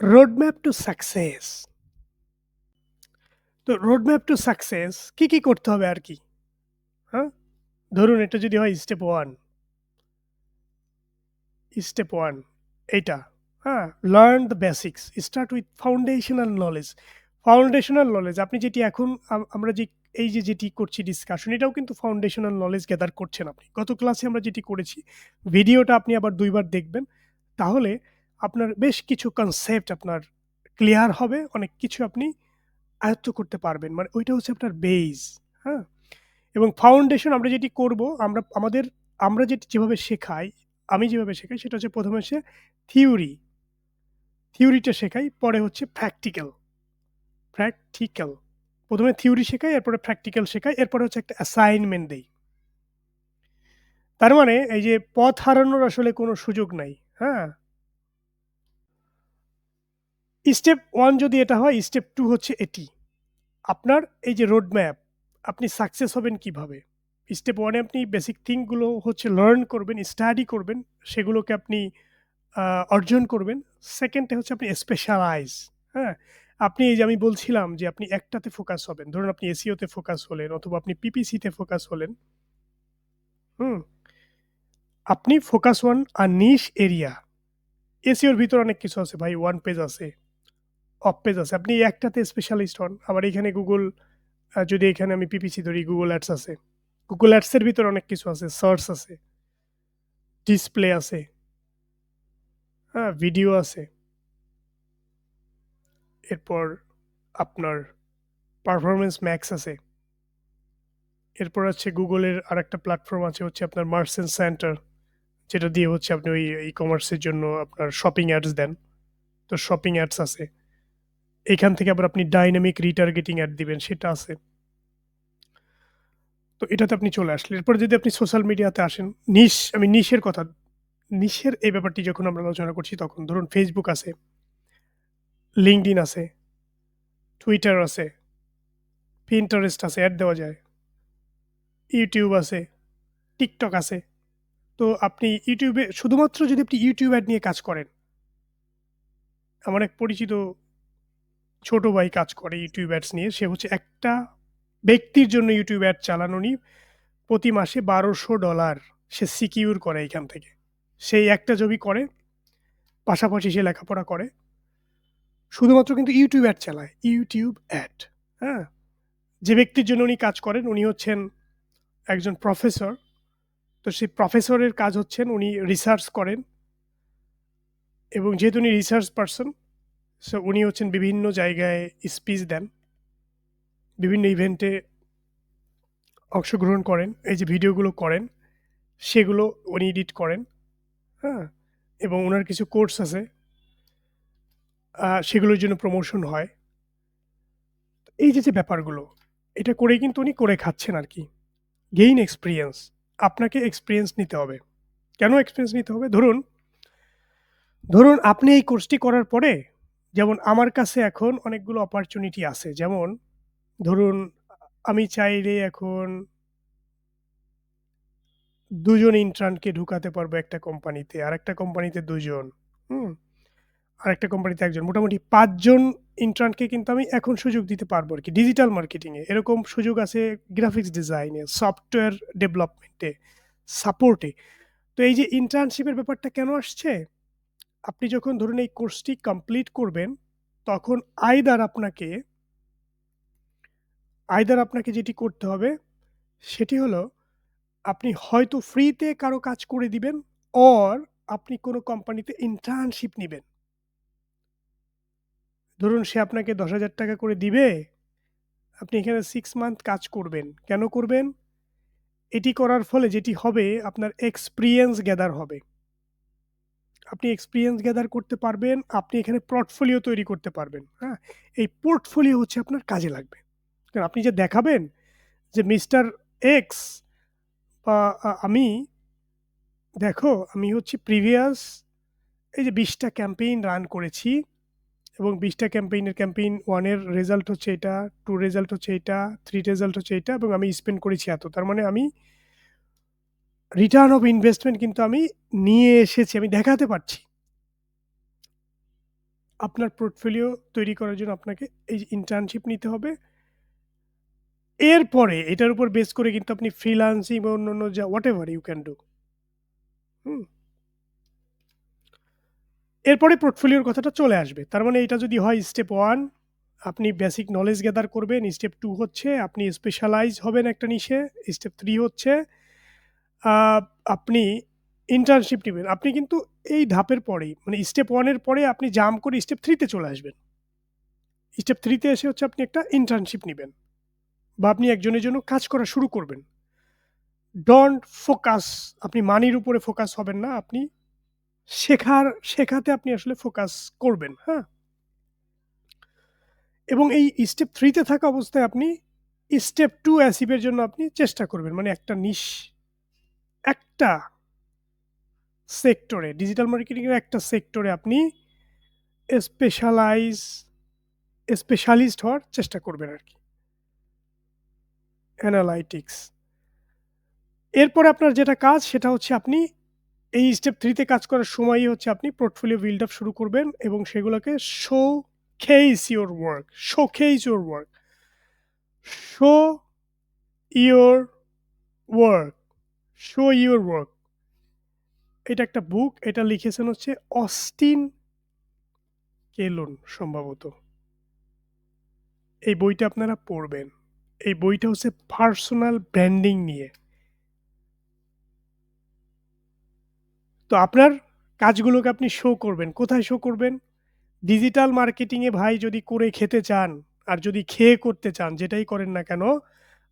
Roadmap to success. তো roadmap to success কি করতে হবে আর কি? হ্যাঁ? ধরুন এটা যদি হয় স্টেপ 1 এইটা, হ্যাঁ? Learn the basics, start with foundational knowledge. Foundational knowledge আপনি যেটি এখন আমরা এই যে যেটি করছি ডিসকাশন, এটাও কিন্তু ফাউন্ডেশনাল নলেজ গ্যাদার করছেন আপনি। গত ক্লাসে আমরা যেটি করেছি, ভিডিওটা আপনি আবার ২ বার দেখবেন। তাহলে আপনার বেশ কিছু কনসেপ্ট আপনার ক্লিয়ার হবে। অনেক কিছু আপনি আয়ত্ত করতে পারবেন। মানে ওইটা হচ্ছে আপনার বেইস, হ্যাঁ? এবং ফাউন্ডেশন আমরা যেটি করব, আমরা যেটি যেভাবে শেখাই, আমি যেভাবে শেখাই সেটা হচ্ছে ১ম এ হচ্ছে থিওরি, থিওরিটা শেখাই, পরে হচ্ছে প্র্যাকটিক্যাল। ১ম এ থিওরি শেখাই, এরপরে প্র্যাকটিক্যাল শেখাই, এরপরে হচ্ছে একটা অ্যাসাইনমেন্ট দেই। তার মানে এই যে পথ হারানোর আসলে কোনো সুযোগ নাই, হ্যাঁ? স্টেপ 1 যদি এটা হয়, স্টেপ 2 হচ্ছে এটি। আপনার এই যে রোড ম্যাপ, আপনি সাকসেস হবেন কিভাবে? স্টেপ 1 এ আপনি বেসিক থিং গুলো হচ্ছে লার্ন করবেন, স্টাডি করবেন, সেগুলোকে আপনি আ অর্জন করবেন। 2nd এ হচ্ছে আপনি স্পেশালাইজ, হ্যাঁ? আপনি এই যে আমি বলছিলাম যে আপনি একটাতে ফোকাস হবেন। ধরুন আপনি এসইও তে ফোকাস হলেন অথবা আপনি পিপিসি তে ফোকাস হলেন, হুম? আপনি focus on a niche area. SEO এর ভিতরে অনেক কিছু আছে ভাই, ওয়ান পেজ আছে, অফ পেজ আছে। আপনি একটাতে স্পেশালিস্ট হন। আবার এখানে যদি এখানে আমি পিপিসি ধরি, Google Ads আছে। Google Ads এর ভিতরে অনেক কিছু আছে। সার্চ আছে, ডিসপ্লে আছে, হ্যাঁ? ভিডিও আছে। এরপর আপনার পারফরম্যান্স ম্যাক্স আছে। এরপর হচ্ছে Google এর আরেকটা প্ল্যাটফর্ম আছে হচ্ছে আপনার মার্চেন্ট সেন্টার, যেটা দিয়ে হচ্ছে আপনি ওই ই-কমার্সের জন্য আপনার শপিং অ্যাডস দেন। তো শপিং অ্যাডস আছে। এখান থেকে আবার আপনি ডাইনামিক রিটার্গেটিং অ্যাড দিবেন, সেটা আছে। তো এটাতে আপনি চলে আসলেন। এরপরে যদি আপনি সোশ্যাল মিডিয়াতে আসেন, আমি নিশের এই ব্যাপারটি যখন আমরা আলোচনা করছি তখন ধরুন Facebook আছে, LinkedIn আছে, Twitter আছে, Pinterest আছে, অ্যাড দেওয়া যায়। YouTube আছে, TikTok আছে। তো আপনি YouTube এ শুধুমাত্র যদি আপনি YouTube অ্যাড নিয়ে কাজ করেন, আমার এক পরিচিত ছোট ভাই কাজ করে YouTube অ্যাডস নিয়ে। সে হচ্ছে একটা ব্যক্তির জন্য YouTube অ্যাড চালান উনি প্রতি মাসে $১,২০০ সে সিকিউর করে এখান থেকে। সেই একটা জবই করে, পাশাপাশি সে লেখাপড়া করে। শুধুমাত্র কিন্তু YouTube অ্যাড চালায়। YouTube অ্যাড, হ্যাঁ? যে ব্যক্তির জন্য উনি কাজ করেন উনি হচ্ছেন একজন প্রফেসর। তো সেই প্রফেসরের কাজ হচ্ছেন উনি রিসার্চ করেন এবং যেহেতু উনি রিসার্চ পারসন, সো উনি হচ্ছেন বিভিন্ন জায়গায় স্পিচ দেন। বিভিন্ন ইভেন্টে অংশগ্রহণ করেন। এই যে ভিডিওগুলো করেন, সেগুলো উনি এডিট করেন, হ্যাঁ? এবং উনার কিছু কোর্স আছে, সেগুলোর জন্য প্রমোশন হয়। এই যে ব্যাপারগুলো, এটা করেই কিন্তু উনি করে খাচ্ছেন আরকি। Gain experience. আপনাকে এক্সপেরিয়েন্স নিতে হবে। কেন এক্সপেরিয়েন্স নিতে হবে? ধরুন আপনি এই কোর্সটি করার পরে, যেমন আমার কাছে এখন অনেকগুলো অপরচুনিটি আছে। যেমন ধরুন আমি চাইলে এখন ২ জন ইন্টার্নকে ঢুকাতে পারবো একটা কোম্পানিতে। আরেকটা কোম্পানিতে ২ জন, হুম? আরেকটা কোম্পানিতে ১ জন। মোটামুটি ৫ জন ইন্টার্নকে কিন্তু আমি এখন সুযোগ দিতে পারবো আরকি ডিজিটাল মার্কেটিং এ। এরকম সুযোগ আছে গ্রাফিক্স ডিজাইনে, সফটওয়্যার ডেভেলপমেন্টে, সাপোর্টে। তো এই যে ইন্টার্নশিপের ব্যাপারটা কেন আসছে? আপনি যখন ধরুন এই কোর্সটি কমপ্লিট করবেন, তখন আইদার আপনাকে যেটি করতে হবে সেটি হলো আপনি হয়তো ফ্রিতে কারো কাজ করে দিবেন, অর আপনি কোনো কোম্পানিতে ইন্টার্নশিপ নিবেন। ধরুন সে আপনাকে ৳১০,০০০ করে দিবে, আপনি এখানে 6 মান্থ কাজ করবেন। কেন করবেন? এটি করার ফলে যেটি হবে আপনার এক্সপেরিয়েন্স গ্যাদার হবে। আপনি এক্সপেরিয়েন্স গ্যাদার করতে পারবেন, আপনি এখানে পোর্টফোলিও তৈরি করতে পারবেন, হ্যাঁ? এই পোর্টফোলিও হচ্ছে আপনার কাজে লাগবে। কারণ আপনি যে দেখাবেন যে মিস্টার এক্স বা আমি দেখো আমি হচ্ছে প্রিভিয়াস এই যে ২০ টা ক্যাম্পেইন রান করেছি এবং ২০ টা ক্যাম্পেইন 1 এর রেজাল্ট হচ্ছে এটা, 2 রেজাল্ট হচ্ছে এটা, 3 রেজাল্ট হচ্ছে এটা এবং আমি স্পেন্ড করেছি এত। তার মানে আমি রিটার্ন অফ ইনভেস্টমেন্ট কিন্তু আমি নিয়ে এসেছি। আমি দেখাতে পারছি। আপনার পোর্টফোলিও তৈরি করার জন্য আপনাকে এই যে ইন্টার্নশিপ নিতে হবে। এরপরে এটার উপর বেস করে কিন্তু আপনি ফ্রিল্যান্সিং বা অন্যান্য যা হোয়াটএভার ইউ ক্যান ডু। হুম? এরপরে পোর্টফোলিওর কথাটা চলে আসবে। তার মানে এটা যদি হয় স্টেপ 1 আপনি বেসিক নলেজ গ্যাদার করবেন। স্টেপ 2 হচ্ছে আপনি স্পেশালাইজ হবেন একটা নিশে। স্টেপ 3 হচ্ছে আ আপনি ইন্টার্নশিপ নিবেন। আপনি কিন্তু এই ধাপের পরেই মানে স্টেপ 1 এর পরে আপনি জাম্প করে স্টেপ 3 তে চলে আসবেন। স্টেপ 3 তে এসে হচ্ছে আপনি একটা ইন্টার্নশিপ নিবেন বা আপনি একজনের জন্য কাজ করা শুরু করবেন। ডন্ট ফোকাস আপনি মানির উপরে ফোকাস হবেন না। আপনি শেখাতে আপনি আসলে ফোকাস করবেন, হ্যাঁ? এবং এই স্টেপ 3 তে থাকা অবস্থায় আপনি স্টেপ 2 অ্যাচিভ এর জন্য আপনি চেষ্টা করবেন। মানে একটা সেক্টরে ডিজিটাল মার্কেটিং এর একটা সেক্টরে আপনি স্পেশালাইজ স্পেশালিস্ট হওয়ার চেষ্টা করবেন আরকি। অ্যানালাইটিক্স। এরপরে আপনার যেটা কাজ সেটা হচ্ছে আপনি এই স্টেপ 3 তে কাজ করার সময়ই হচ্ছে আপনি পোর্টফোলিও বিল্ড আপ শুরু করবেন এবং সেগুলোকে showcase your work, showcase your work, show your work, show your work. এটা একটা বুক। এটা লিখেছেন হচ্ছে অস্টিন কেলন সম্ভবত। এই বইটা আপনারা পড়বেন। এই বইটা হচ্ছে পার্সোনাল ব্র্যান্ডিং নিয়ে। তো আপনার কাজগুলোকে আপনি শো করবেন। কোথায় শো করবেন? ডিজিটাল মার্কেটিং এ ভাই যদি করে খেতে চান, আর যদি খেয়ে করতে চান যেটাই করেন না কেন,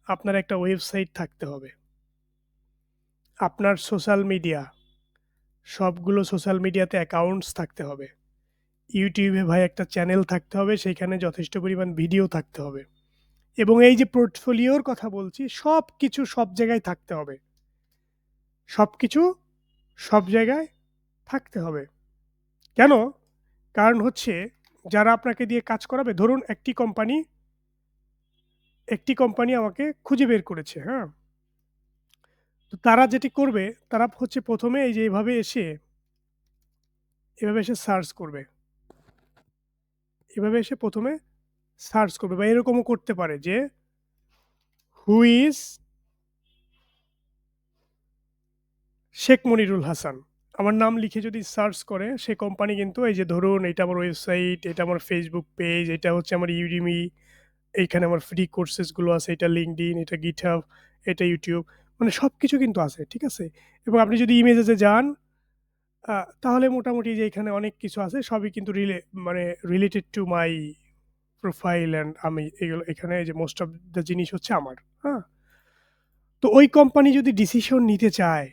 আপনার একটা ওয়েবসাইট থাকতে হবে। আপনার সোশ্যাল মিডিয়া, সবগুলো সোশ্যাল মিডিয়াতে অ্যাকাউন্টস থাকতে হবে। YouTube এ ভাই একটা চ্যানেল থাকতে হবে, সেইখানে যথেষ্ট পরিমাণ ভিডিও থাকতে হবে। এবং এই যে পোর্টফোলিওর কথা বলছি, সবকিছু সব জায়গায় থাকতে হবে। সবকিছু সব জায়গায় থাকতে হবে। কেন? কারণ হচ্ছে যারা আপনাকে দিয়ে কাজ করাবে ধরুন একটি কোম্পানি আমাকে খুঁজে বের করেছে, হ্যাঁ? তো তারা যেটি করবে তারা হচ্ছে ১ম এ এই যে এভাবে এসে সার্চ করবে। এভাবে এসে ১ম এ সার্চ করবে বা এরকমও করতে পারে যে হু ইজ শেখ মনিরুল হাসান। আমার নাম লিখে যদি সার্চ করে সে কোম্পানি কিন্তু এই যে ধরুন এটা আমার ওয়েবসাইট, এটা আমার Facebook পেজ, এটা হচ্ছে আমার Udemy, এইখানে আমার ফ্রি কোর্সেস গুলো আছে, এটা LinkedIn, এটা GitHub, এটা YouTube মানে সবকিছু কিন্তু আছে। ঠিক আছে? এবং আপনি যদি ইমেজেস এ যান তাহলে মোটামুটি যে এখানে অনেক কিছু আছে সবই কিন্তু মানে related to my profile and আমি এগুলো এখানে এই যে মোস্ট অফ দ্যা জিনিস হচ্ছে আমার। হ্যাঁ? তো ওই কোম্পানি যদি ডিসিশন নিতে চায়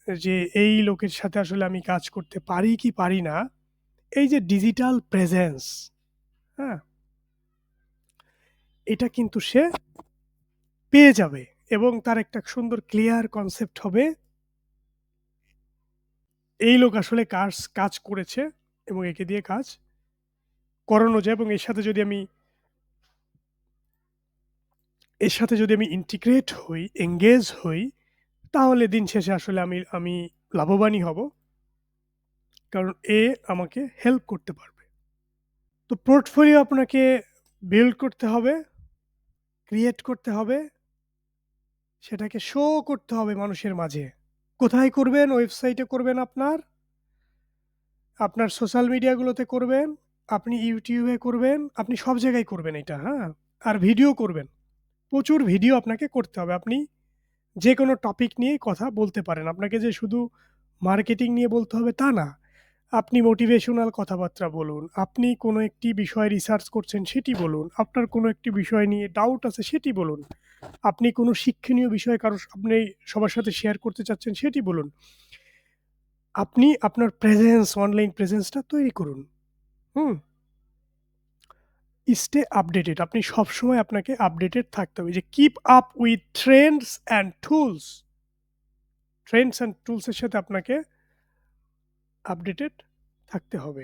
যে এই লোকের সাথে আসলে আমি কাজ করতে পারি কি পারি না, এই যে ডিজিটাল প্রেজেন্স, হ্যাঁ? এটা কিন্তু সে পেয়ে যাবে এবং তার একটা সুন্দর ক্লিয়ার কনসেপ্ট হবে এই লোক আসলে কাজ করেছে এবং একে দিয়ে কাজ করানো যায় এবং এর সাথে যদি আমি ইন্টিগ্রেট হই, এনগেজ হই, তাহলে দিন শেষে আসলে আমি লাভবানই হব। কারণ এ আমাকে হেল্প করতে পারবে। তো পোর্টফোলিও আপনাকে বিল্ড করতে হবে, ক্রিয়েট করতে হবে, সেটাকে শো করতে হবে মানুষের মাঝে। কোথায় করবেন? ওয়েবসাইটে করবেন আপনার সোশ্যাল মিডিয়াগুলোতে করবেন, আপনি YouTube এ করবেন, আপনি সব জায়গায় করবেন এটা, হ্যাঁ? আর ভিডিও করবেন। প্রচুর ভিডিও আপনাকে করতে হবে। আপনি যেকোনো টপিক নিয়েই কথা বলতে পারেন। আপনাকে যে শুধু মার্কেটিং নিয়ে বলতে হবে তা না। আপনি মোটিভেশনাল কথাবার্তা বলুন। আপনি কোনো একটি বিষয় রিসার্চ করছেন সেটি বলুন। আপনার কোনো একটি বিষয় নিয়ে ডাউট আছে সেটি বলুন। আপনি কোনো শিক্ষণীয় বিষয় আপনি সবার সাথে শেয়ার করতে চাচ্ছেন সেটি বলুন। আপনি আপনার অনলাইন প্রেজেন্সটা তৈরি করুন। হুম? Stay updated. আপনি সবসময় আপনাকে আপডেটেড থাকতে হবে। যে keep up with trends and tools এর সাথে আপনাকে আপডেটেড থাকতে হবে।